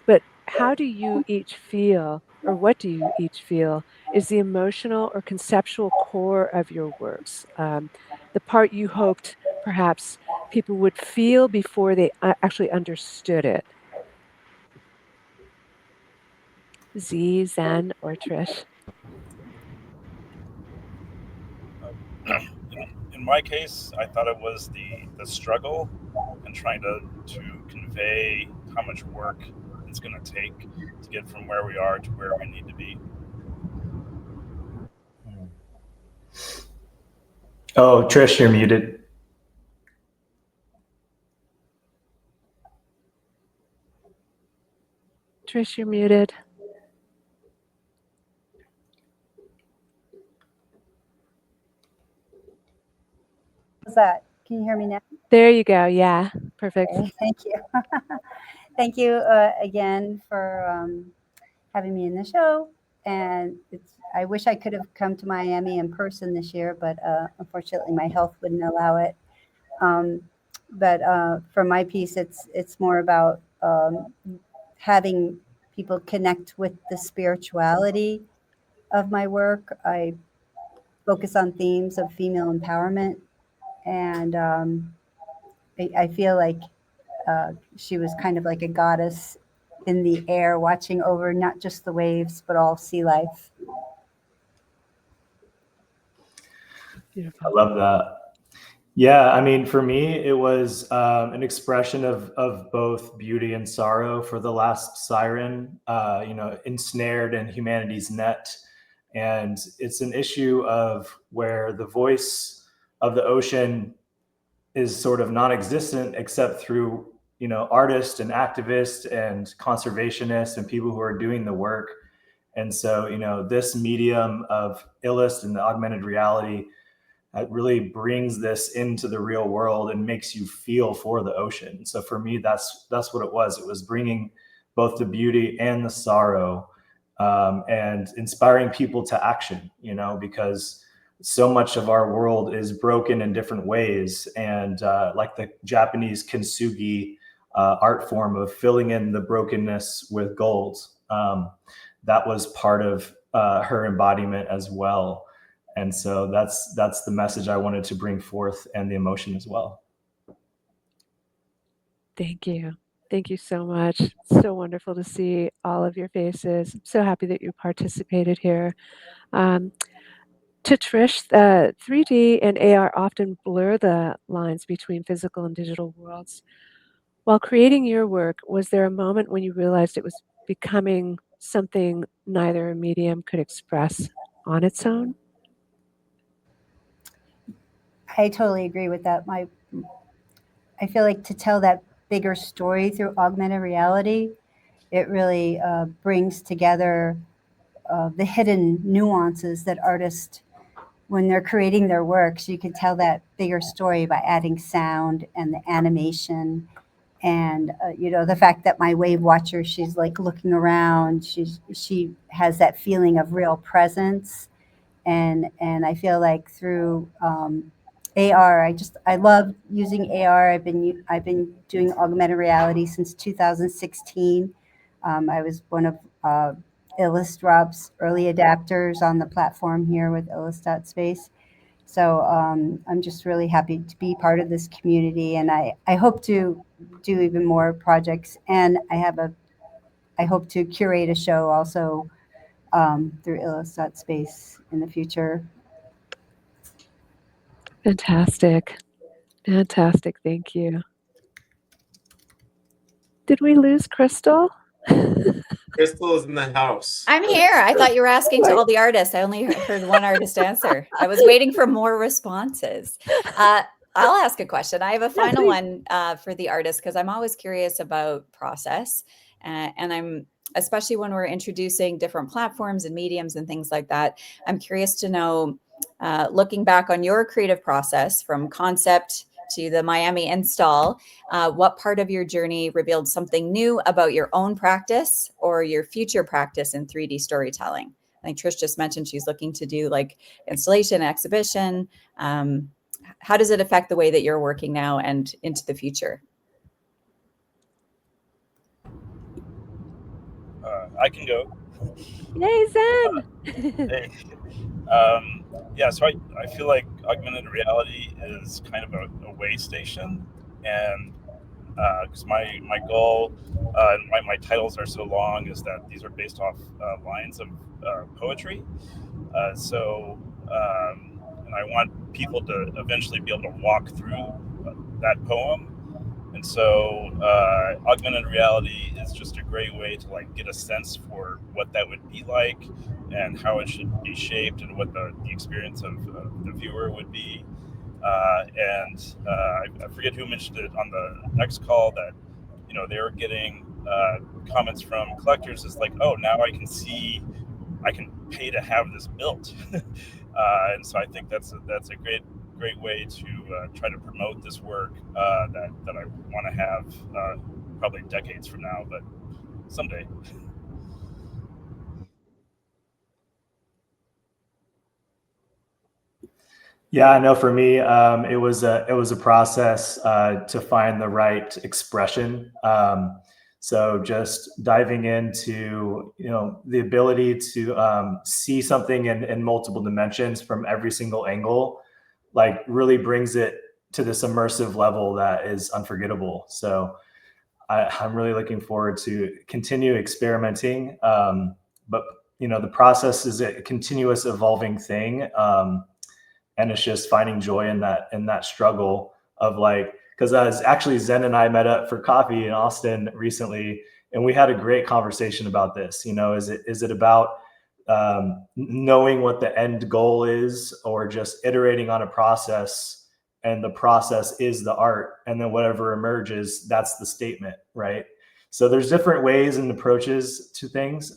but how do you each feel, or what do you each feel, is the emotional or conceptual core of your works? The part you hoped perhaps people would feel before they actually understood it? Z, Zen, or Trish? In my case, I thought it was the struggle and trying to convey how much work it's going to take to get from where we are to where we need to be. Oh, Trish, you're muted. Trish, you're muted. How's that? Can you hear me now? There you go. Yeah, perfect. Okay, thank you. Thank you again for having me in the show. And I wish I could have come to Miami in person this year, but unfortunately my health wouldn't allow it. But for my piece, it's more about having people connect with the spirituality of my work. I focus on themes of female empowerment, and I feel like she was kind of like a goddess in the air, watching over not just the waves, but all sea life. Beautiful. I love that. Yeah, I mean, for me, it was an expression of both beauty and sorrow for the last siren, ensnared in humanity's net. And it's an issue of where the voice of the ocean is sort of non-existent except through, artists and activists and conservationists and people who are doing the work. And so, this medium of illust and the augmented reality really brings this into the real world and makes you feel for the ocean. So for me, that's what it was. It was bringing both the beauty and the sorrow, and inspiring people to action, because so much of our world is broken in different ways. And like the Japanese kintsugi art form of filling in the brokenness with gold, that was part of her embodiment as well. And so that's the message I wanted to bring forth, and the emotion as well. Thank you. Thank you so much. It's so wonderful to see all of your faces. I'm so happy that you participated here. To Trish, 3D and AR often blur the lines between physical and digital worlds. While creating your work, was there a moment when you realized it was becoming something neither medium could express on its own? I totally agree with that. I feel like to tell that bigger story through augmented reality, it really brings together the hidden nuances that artists, when they're creating their works, you can tell that bigger story by adding sound and the animation. And the fact that my wave watcher, she's like looking around, she has that feeling of real presence. And I feel like through AR, I love using AR. I've been doing augmented reality since 2016. I was one of Illust Rob's early adapters on the platform here with illust.space. So I'm just really happy to be part of this community, and I hope to do even more projects. And I hope to curate a show also through illust.space in the future. Fantastic. Fantastic. Thank you. Did we lose Crystal? Crystal is in the house. I'm here. I thought you were asking to all the artists. I only heard one artist answer. I was waiting for more responses. I'll ask a question. I have a final one for the artist because I'm always curious about process. And I'm, especially when we're introducing different platforms and mediums and things like that, I'm curious to know, looking back on your creative process from concept to the Miami install, what part of your journey revealed something new about your own practice or your future practice in 3D storytelling? I think Trish just mentioned she's looking to do like installation, exhibition. How does it affect the way that you're working now and into the future? I can go. Yay, Zen! Hey. Yeah, so I feel like augmented reality is kind of a way station, and because my goal and why my titles are so long is that these are based off lines of poetry. And I want people to eventually be able to walk through that poem. And so augmented reality is just a great way to like get a sense for what that would be like and how it should be shaped and what the experience of the viewer would be. I forget who mentioned it on the next call that, they were getting comments from collectors is like, oh, now I can pay to have this built. And so I think that's a great way to try to promote this work that I want to have probably decades from now, but someday. Yeah, I know for me, it was a process to find the right expression. So just diving into, the ability to see something in multiple dimensions from every single angle, like really brings it to this immersive level that is unforgettable. So I'm really looking forward to continue experimenting. But the process is a continuous evolving thing. And it's just finding joy in that struggle of like, because actually Zen and I met up for coffee in Austin recently, and we had a great conversation about this. Is it about knowing what the end goal is, or just iterating on a process, and the process is the art, and then whatever emerges, that's the statement, right? So there's different ways and approaches to things.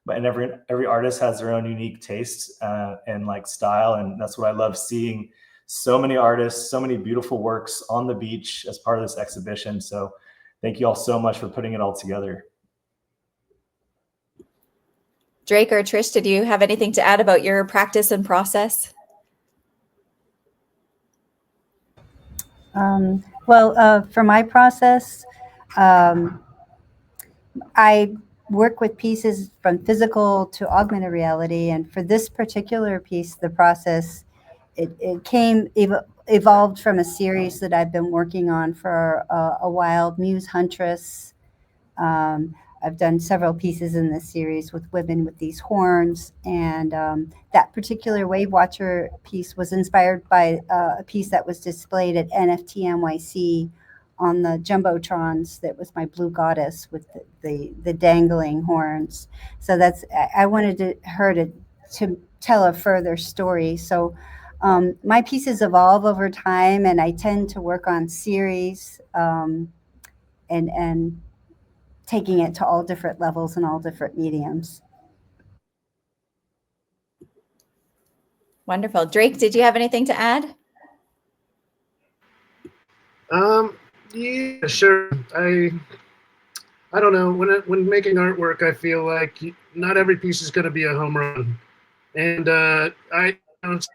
And every artist has their own unique tastes and like style, and that's what I love seeing. So many artists, so many beautiful works on the beach as part of this exhibition. So thank you all so much for putting it all together. Drake or Trish, did you have anything to add about your practice and process? For my process, I work with pieces from physical to augmented reality. And for this particular piece, the process, it evolved from a series that I've been working on for a while, Muse Huntress. I've done several pieces in this series with women with these horns. And that particular Wave Watcher piece was inspired by a piece that was displayed at NFT NYC on the Jumbotrons. That was my blue goddess with the dangling horns. So I wanted her to tell a further story. So My pieces evolve over time, and I tend to work on series and taking it to all different levels and all different mediums. Wonderful. Drake, did you have anything to add? Yeah, sure. I don't know. When making artwork, I feel like not every piece is going to be a home run, and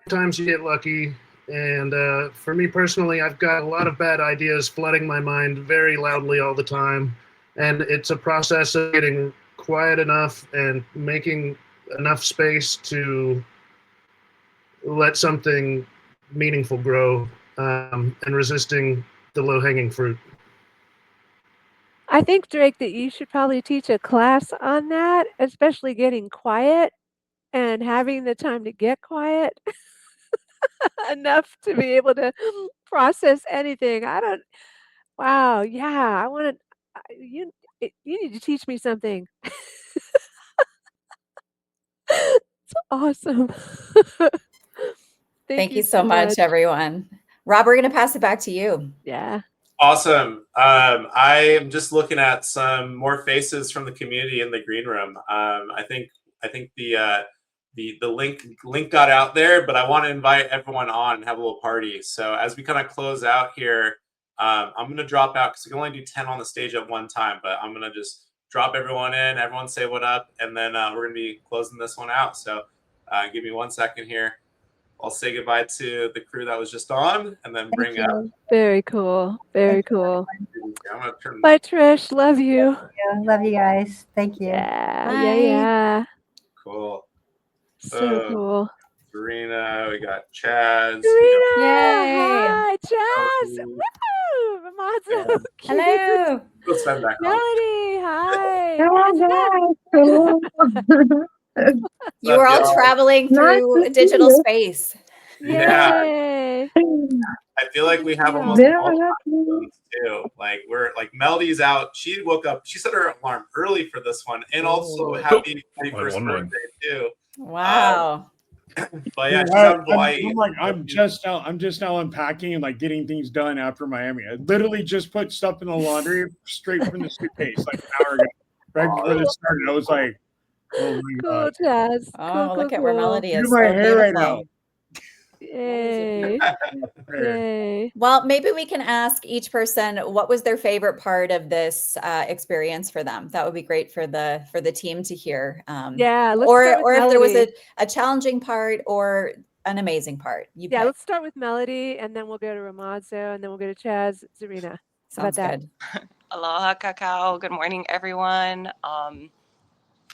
sometimes you get lucky. And for me personally, I've got a lot of bad ideas flooding my mind very loudly all the time, and it's a process of getting quiet enough and making enough space to let something meaningful grow, and resisting the low-hanging fruit. I think, Drake, that you should probably teach a class on that, especially getting quiet and having the time to get quiet enough to be able to process anything. Wow, yeah, I want to, you need to teach me something. It's awesome. Thank you so much, everyone. Rob, we're going to pass it back to you. Yeah. Awesome. I am just looking at some more faces from the community in the green room. I think the link got out there, but I want to invite everyone on and have a little party. So as we kind of close out here, I'm going to drop out because we can only do 10 on the stage at one time, but I'm going to just drop everyone in, everyone say what up, and then we're going to be closing this one out. So give me 1 second here. I'll say goodbye to the crew that was just on, and then bring up. Very cool. Very cool. I'm gonna turn. Bye, Trish. Love you. Love you guys. Thank you. Yeah. Yeah. Cool. So cool. Serena, we got Chaz. Serena! Yay! Hi, Chaz! Woo! Ramazzo. Hello. Let's send back on. Melody, hi. You were all traveling through digital space. Yeah. Yay. I feel like we have almost all time too. Like we're like Melody's out. She woke up. She set her alarm early for this one, and also happy 41st birthday too. Wow. But yeah, she's out in Hawaii. I'm just now unpacking and like getting things done after Miami. I literally just put stuff in the laundry straight from the suitcase like an hour ago. Right before this started, I was like, "Oh my god!" Cool, Chaz. Oh, cool, look cool, at where cool. Melody is. Do my So hair right beautiful. now. Yay. Yay. Well, maybe we can ask each person what was their favorite part of this experience for them. That would be great for the team to hear. Yeah, let's or start with if there was Melody. a challenging part or an amazing part. You Yeah, pick. let's start with Melody, and then we'll go to Ramazzo, and then we'll go to Chaz, Serena. How about Sounds that? good. Aloha, Kakao. Good morning, everyone.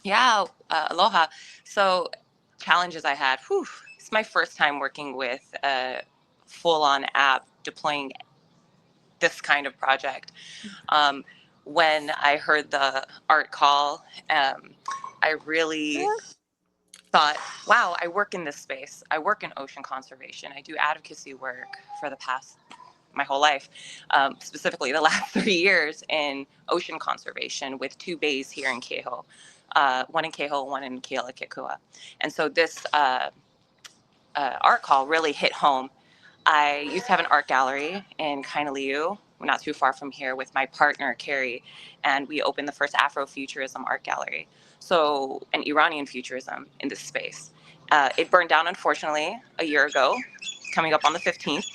Aloha. So, challenges I had. Whew, it's my first time working with a full-on app deploying this kind of project. When I heard the art call, I really thought, wow, I work in this space. I work in ocean conservation. I do advocacy work for my whole life, specifically the last 3 years in ocean conservation with 2 bays here in Keho, one in Keho, one in Kealakekua. And so this art call really hit home. I used to have an art gallery in Kainaliu, not too far from here, with my partner, Carrie, and we opened the first Afrofuturism art gallery. So an Iranian futurism in this space. It burned down, unfortunately, a year ago, coming up on the 15th.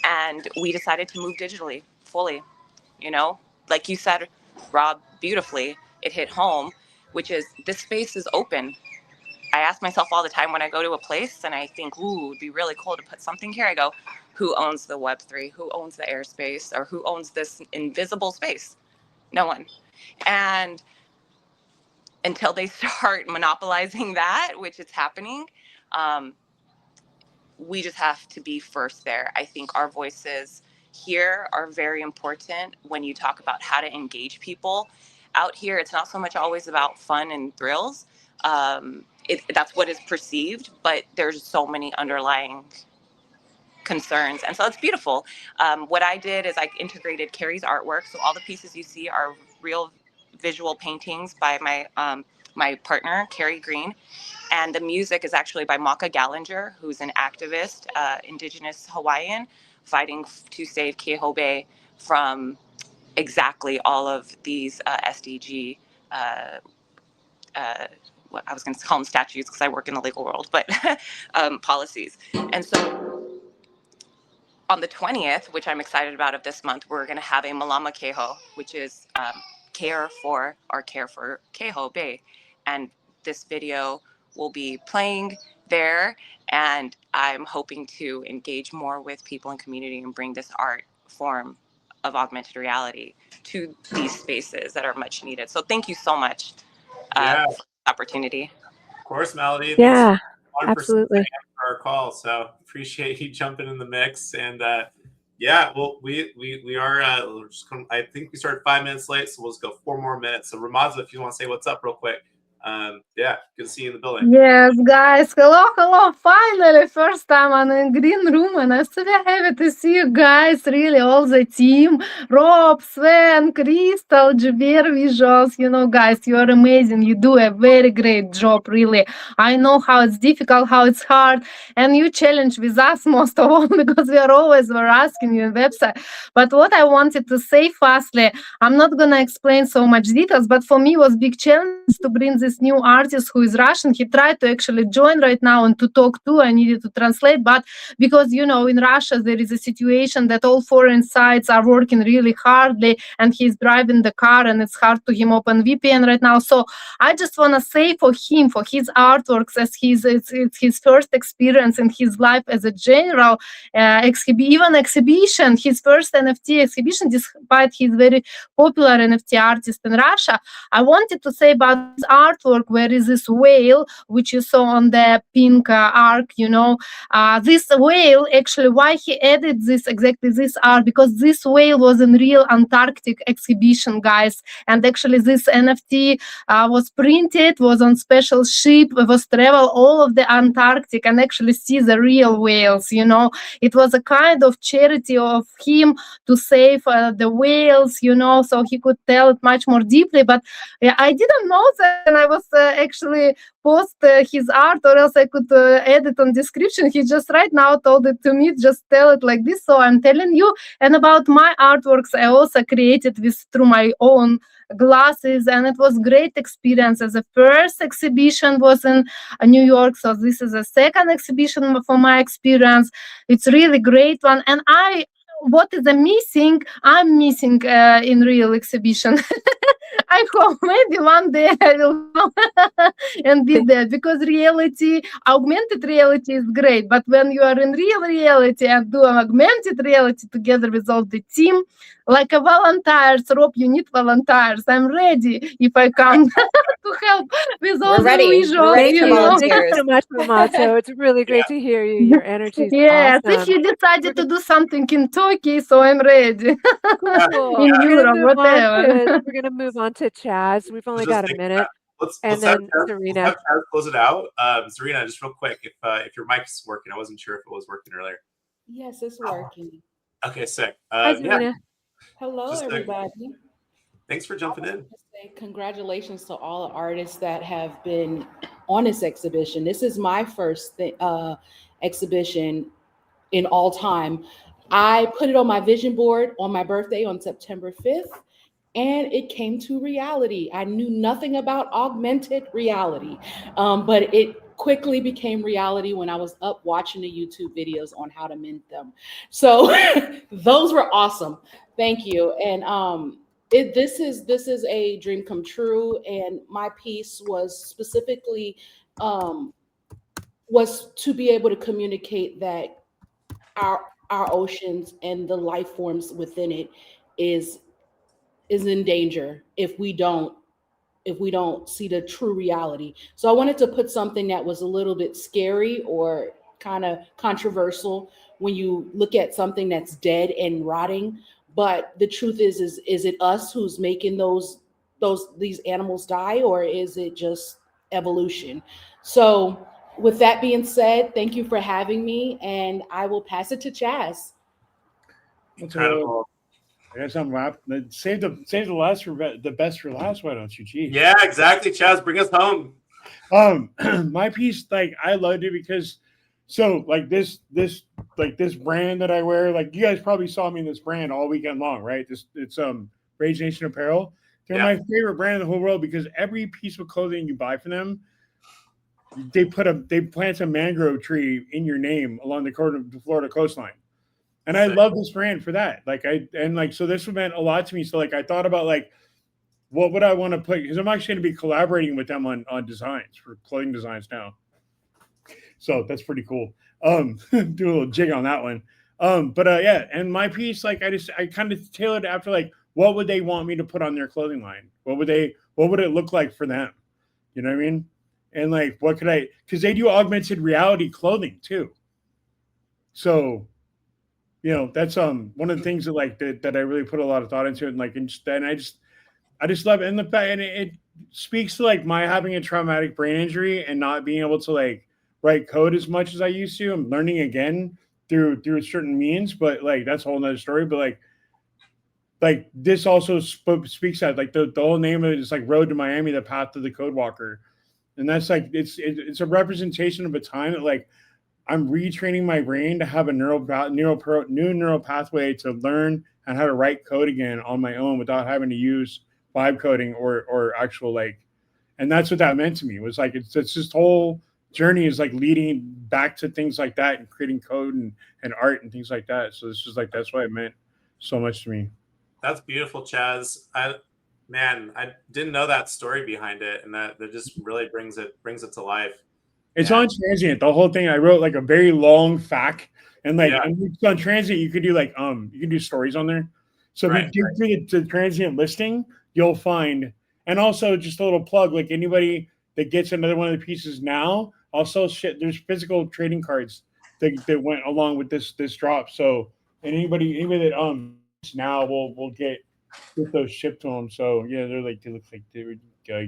And we decided to move digitally, fully. You know, like you said, Rob, beautifully, it hit home, which is this space is open. I ask myself all the time when I go to a place and I think, ooh, it would be really cool to put something here. I go, who owns the Web3? Who owns the airspace? Or who owns this invisible space? No one. And until they start monopolizing that, which is happening, we just have to be first there. I think our voices here are very important when you talk about how to engage people. Out here, it's not so much always about fun and thrills. That's what is perceived, but there's so many underlying concerns. And so it's beautiful. What I did is I integrated Carrie's artwork. So all the pieces you see are real visual paintings by my my partner, Carrie Green. And the music is actually by Maka Gallinger, who's an activist, indigenous Hawaiian, fighting to save Keho Bay from exactly all of these SDG, what I was going to call them statutes because I work in the legal world, but policies. And so on the 20th, which I'm excited about of this month, we're going to have a Malama Keho, which is care for Keho Bay. And this video will be playing there. And I'm hoping to engage more with people in community and bring this art form of augmented reality to these spaces that are much needed. So thank you so much for the opportunity. Of course, Melody. Yeah, Thanks absolutely. for our call. So appreciate you jumping in the mix. And yeah, well, we are I think we started 5 minutes late, so we'll just go 4 more minutes. So Ramaza, if you want to say what's up real quick. Yeah, good to see you in the building. Yes, guys. Hello. Finally, first time I'm in green room, and I'm so happy to see you guys. Really, all the team, Rob, Sven, Crystal, Jabir Visuals. You know, guys, you are amazing. You do a very great job, really. I know how it's difficult, how it's hard, and you challenge with us most of all because we're asking you on website. But what I wanted to say fastly, I'm not gonna explain so much details, but for me it was big challenge to bring this new artist who is Russian. He tried to actually join right now and to talk too. I needed to translate, but because, you know, in Russia there is a situation that all foreign sites are working really hardly, and he's driving the car and it's hard to him open VPN right now. So I just want to say for him, for his artworks, as it's his first experience in his life as a general even exhibition, his first NFT exhibition, despite his very popular NFT artist in Russia. I wanted to say about his artwork, where is this whale, which you saw on the pink arc, you know. This whale, actually, why he added exactly this art, because this whale was in real Antarctic exhibition, guys. And actually this NFT was printed, was on special ship, was travel all of the Antarctic and actually see the real whales, you know. It was a kind of charity of him to save the whales, you know, so he could tell it much more deeply. But I didn't know that, and I was actually post his art, or else I could add it on description. He just right now told it to me, just tell it like this. So I'm telling you. And about my artworks, I also created this through my own glasses, and it was great experience. As the first exhibition was in New York, so this is a second exhibition for my experience. It's really great one. And what is missing? I'm missing in real exhibition. I hope maybe one day I will come and be there, because reality, augmented reality is great. But when you are in real reality and do augmented reality together with all the team, like a volunteers, Rob, you need volunteers. I'm ready if I come to help with all the visuals. We're ready for volunteers. Thank you so much, Ramazo. It's really great to hear you. Your energy is yes, awesome. if you decided to do something in Turkey, so I'm ready. Cool. In Europe, whatever. We're gonna move on to Chaz. We've only got a minute. Let's then have Zarina. Chaz close it out. Zarina, just real quick, if your mic's working, I wasn't sure if it was working earlier. Yes, it's working. Okay, sick. Hi, Zarina. Yeah. Hello, everybody. Thanks for jumping in. Congratulations to all the artists that have been on this exhibition. This is my first exhibition in all time. I put it on my vision board on my birthday on September 5th, and it came to reality. I knew nothing about augmented reality, but it quickly became reality when I was up watching the YouTube videos on how to mint them. So those were awesome. Thank you. And this is a dream come true. And my piece was specifically was to be able to communicate that our oceans and the life forms within it is in danger if we don't see the true reality. So I wanted to put something that was a little bit scary or kind of controversial when you look at something that's dead and rotting. But the truth is it us who's making these animals die, or is it just evolution? So with that being said, thank you for having me, and I will pass it to Chaz. Incredible. I got something wrapped. Save the last for the best for last. Why don't you? Geez. Yeah, exactly. Chaz, bring us home. My piece, like, I loved it because, so like this brand that I wear, like you guys probably saw me in this brand all weekend long, right? It's Rage Nation Apparel. They're my favorite brand in the whole world because every piece of clothing you buy from them, they plant a mangrove tree in your name along the Florida coastline. And I love this brand for that. So this meant a lot to me. So like I thought about like what would I want to put, because I'm actually going to be collaborating with them on designs for clothing designs now. So that's pretty cool. Do a little jig on that one. Yeah, and my piece, like I kind of tailored after like what would they want me to put on their clothing line? What would it look like for them? You know what I mean? And like what could I, because they do augmented reality clothing too. So that's one of the things that I really put a lot of thought into, and like, and I just love it. And the fact, and it speaks to like my having a traumatic brain injury and not being able to like write code as much as I used to. I'm learning again through certain means, but like that's a whole nother story. But like this also speaks out like the whole name of it is like Road to Miami, the Path to the Code Walker, and that's like it's a representation of a time that like I'm retraining my brain to have a new neural pathway to learn and how to write code again on my own without having to use vibe coding or actual like, and that's what that meant to me. It was like it's this whole journey is like leading back to things like that and creating code and art and things like that. So it's just like that's why it meant so much to me. That's beautiful, Chaz. I didn't know that story behind it, and that just really brings it to life. It's on Transient. The whole thing I wrote like a very long fact, and like and on Transient you could do like you can do stories on there. So if you dig through the Transient listing, you'll find, and also just a little plug, like anybody that gets another one of the pieces now, also there's physical trading cards that went along with this drop. So and anybody that now will get those shipped to them. So yeah, they look like they would go.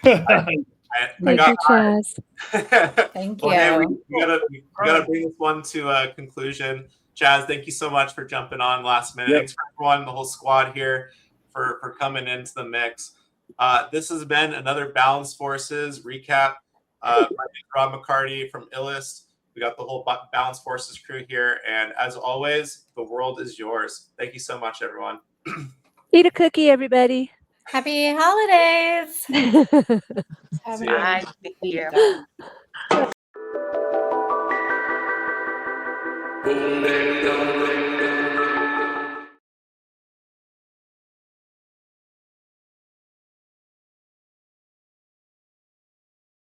Thank you, Chaz. Thank you. Hey, we gotta bring this one to a conclusion. Chaz, thank you so much for jumping on last minute. Thanks for everyone, the whole squad here, for coming into the mix. This has been another Balanced Forces recap. My name is Rob McCarty from Illust. We got the whole Balanced Forces crew here, and as always, the world is yours. Thank you so much, everyone. Eat a cookie, everybody. Happy holidays. Bye. Thank you.